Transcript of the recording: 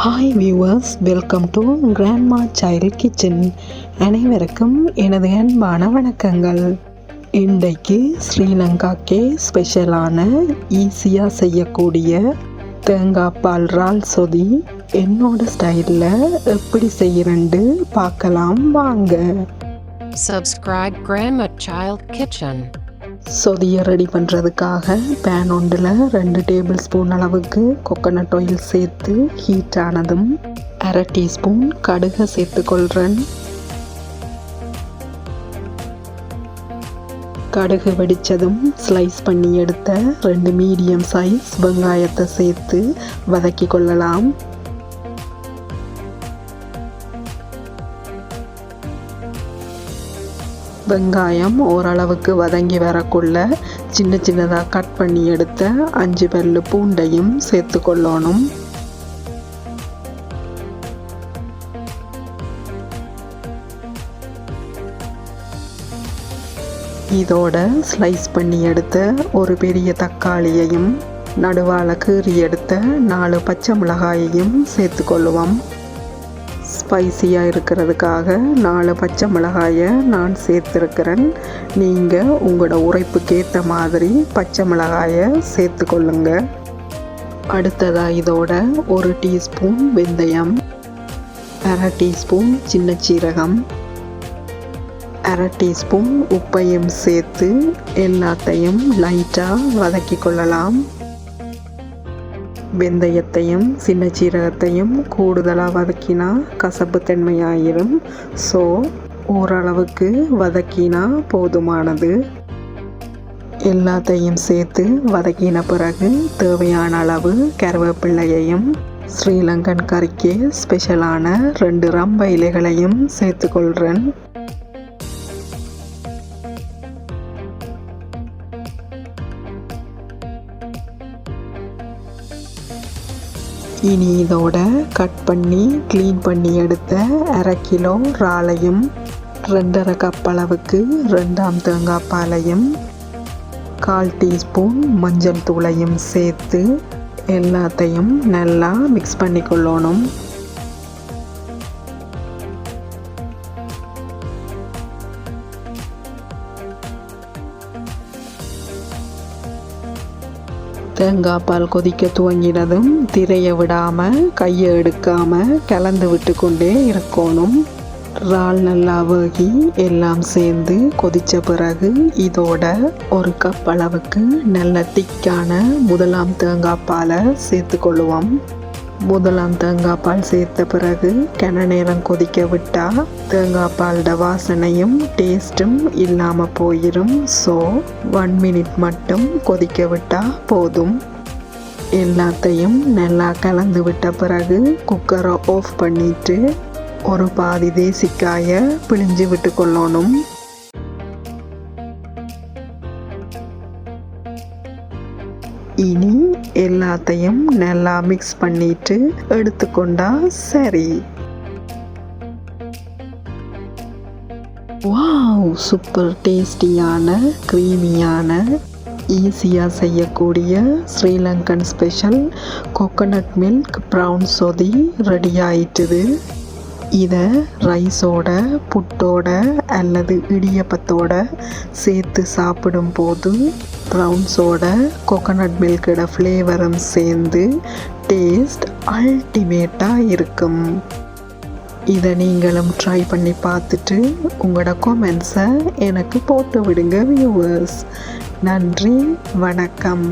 Hi viewers, welcome to grandma child kitchen. அனைவருக்கும் எனது அன்பான வணக்கங்கள். இன்றைக்கு ஸ்ரீலங்காக்கே ஸ்பெஷலான ஈஸியாக செய்யக்கூடிய தேங்காய் பால் இறால் சொதி என்னோட ஸ்டைலில் எப்படி செய்யறேன்னு பார்க்கலாம் வாங்க. Subscribe Grandma Child Kitchen. சொதியை ரெடி பண்ணுறதுக்காக பேன் ஒன்றில் 2 டேபிள் ஸ்பூன் அளவுக்கு கோகோனட் ஆயில் சேர்த்து ஹீட் ஆனதும் 1/2 டீஸ்பூன் கடுகை சேர்த்துக்கொள்கிறேன். கடுகு வெடித்ததும் ஸ்லைஸ் பண்ணி எடுத்த 2 மீடியம் சைஸ் வெங்காயத்தை சேர்த்து வதக்கி கொள்ளலாம். வெங்காயம் ஓரளவுக்கு வதங்கி வரக்குள்ள சின்ன சின்னதாக கட் பண்ணி எடுத்த 5 பல்லு பூண்டையும் சேர்த்து கொள்ளணும். இதோட ஸ்லைஸ் பண்ணி எடுத்த ஒரு பெரிய தக்காளியையும் நடுவால கீறி எடுத்த 4 பச்சை மிளகாயையும் சேர்த்து கொள்ளுவோம். ஸ்பைசியாக இருக்கிறதுக்காக 4 பச்சை மிளகாயை நான் சேர்த்துருக்கிறேன். நீங்கள் உங்களோட உரைப்புக்கு ஏற்ற மாதிரி பச்சை மிளகாயை சேர்த்து கொள்ளுங்க. அடுத்ததாக இதோட 1 டீஸ்பூன் வெந்தயம், 1/2 டீஸ்பூன் சின்ன சீரகம், 1/2 டீஸ்பூன் உப்பையும் சேர்த்து எல்லாத்தையும் லைட்டாக வதக்கி கொள்ளலாம். வெந்தயத்தையும் சின்ன சீரகத்தையும் கூடுதலாக வதக்கினா கசப்பு தன்மையாயிரும். ஸோ ஓரளவுக்கு வதக்கினா போதுமானது. எல்லாத்தையும் சேர்த்து வதக்கின பிறகு தேவையான அளவு கருவேப்பிள்ளையையும் ஸ்ரீலங்கன் கறிக்கு ஸ்பெஷலான 2 ரம்ப இலைகளையும் சேர்த்துக்கொள்கிறேன். இனி இதோட கட் பண்ணி க்ளீன் பண்ணி எடுத்த 1/2 கிலோ இறாலையும் 2½ கப் அளவுக்கு 2ஆம் தேங்காய் பாலையும் 1/4 டீஸ்பூன் மஞ்சள் தூளையும் சேர்த்து எல்லாத்தையும் நல்லா மிக்ஸ் பண்ணி கொள்ளணும். தேங்காய் பால் கொதிக்க துவங்கினதும் திரையை விடாமல் கையை எடுக்காமல் கலந்து விட்டு கொண்டே இருக்கணும். இறால் நல்லா வேகி எல்லாம் சேர்ந்து கொதித்த பிறகு இதோட 1 கப் அளவுக்கு நல்ல திக்கான 1ஆம் தேங்காய் பாலை சேர்த்து கொள்ளுவோம். 1ஆம் தேங்காய் பால் சேர்த்த பிறகு கன நேரம் கொதிக்க விட்டால் தேங்காய் பாலோட வாசனையும் டேஸ்ட்டும் இல்லாமல் போயிடும். ஸோ 1 மினிட் மட்டும் கொதிக்க விட்டால் போதும். எல்லாத்தையும் நல்லா கலந்து விட்ட பிறகு குக்கரை ஆஃப் பண்ணிட்டு ஒரு பாதி தேசிக்காயை பிழிஞ்சு விட்டு கொள்ளணும். இனி எல்லாத்தையும் நல்லா மிக்ஸ் பண்ணிட்டு எடுத்துக்கொண்டா சரி. வாவ், சூப்பர் டேஸ்டியான க்ரீமியான ஈஸியாக செய்யக்கூடிய Sri Lankan special coconut milk brown சொதி ரெடி ஆயிட்டுது. இதை ரைஸோட, புட்டோட அல்லது இடியப்பத்தோட சேர்த்து சாப்பிடும்போது ப்ரௌன்ஸோட கோகோனட் மில்கோட ஃப்ளேவரும் சேர்ந்து டேஸ்ட் அல்டிமேட்டாக இருக்கும். இதை நீங்களும் ட்ரை பண்ணி பார்த்துட்டு உங்களோட கமெண்ட்ஸை எனக்கு போட்டு விடுங்க வியூவர்ஸ். நன்றி, வணக்கம்.